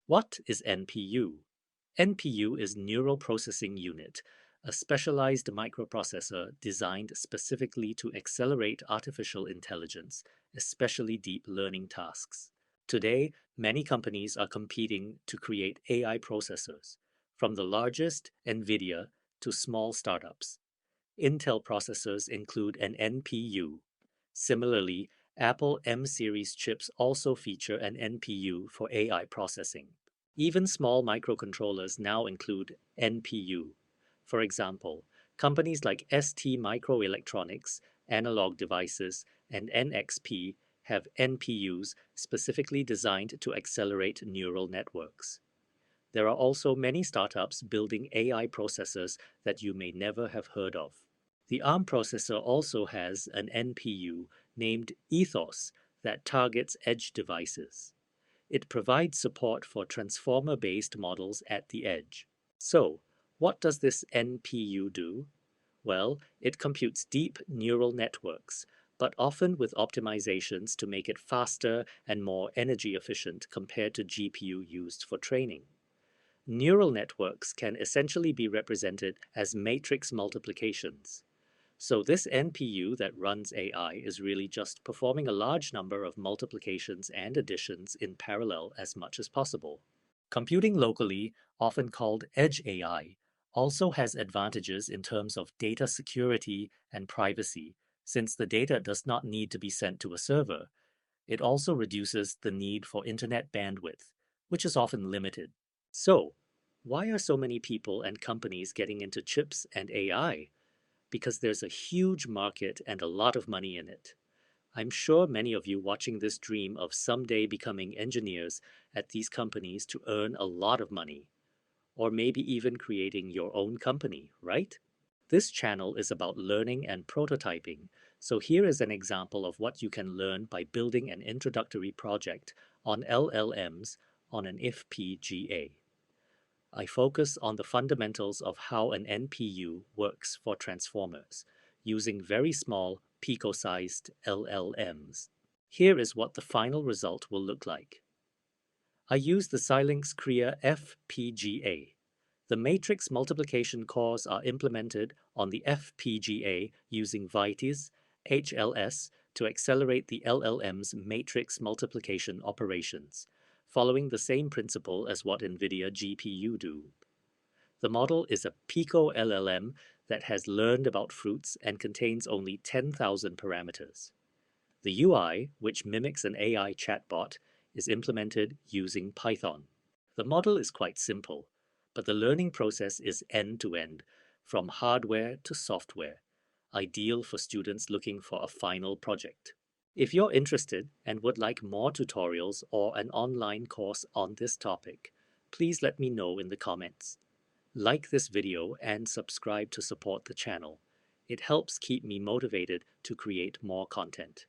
What is NPU? NPU is Neural Processing Unit, a specialized microprocessor designed specifically to accelerate artificial intelligence, especially deep learning tasks. Today, many companies are competing to create AI processors, from the largest, NVIDIA, to small startups. Intel processors include an NPU. Similarly, Apple M series chips also feature an NPU for AI processing. Even small microcontrollers now include NPU. For example, companies like ST Microelectronics, Analog Devices, and NXP have NPUs specifically designed to accelerate neural networks. There are also many startups building AI processors that you may never have heard of. The ARM processor also has an NPU named Ethos that targets edge devices. It provides support for transformer-based models at the edge. So, what does this NPU do? Well, it computes deep neural networks, but often with optimizations to make it faster and more energy efficient compared to GPU used for training. Neural networks can essentially be represented as matrix multiplications. So this NPU that runs AI is really just performing a large number of multiplications and additions in parallel as much as possible. Computing locally, often called edge AI, also has advantages in terms of data security and privacy, since the data does not need to be sent to a server. It also reduces the need for internet bandwidth, which is often limited. So, why are so many people and companies getting into chips and AI? Because there's a huge market and a lot of money in it. I'm sure many of you watching this dream of someday becoming engineers at these companies to earn a lot of money, or maybe even creating your own company, right? This channel is about learning and prototyping, so here is an example of what you can learn by building an introductory project on LLMs on an FPGA. I focus on the fundamentals of how an NPU works for transformers, using very small, pico-sized LLMs. Here is what the final result will look like. I use the Xilinx Crea FPGA. The matrix multiplication cores are implemented on the FPGA using VITES, HLS to accelerate the LLM's matrix multiplication operations, following the same principle as what NVIDIA GPU do. The model is a Pico LLM that has learned about fruits and contains only 10,000 parameters. The UI, which mimics an AI chatbot, is implemented using Python. The model is quite simple, but the learning process is end-to-end, from hardware to software, ideal for students looking for a final project. If you're interested and would like more tutorials or an online course on this topic, please let me know in the comments. Like this video and subscribe to support the channel. It helps keep me motivated to create more content.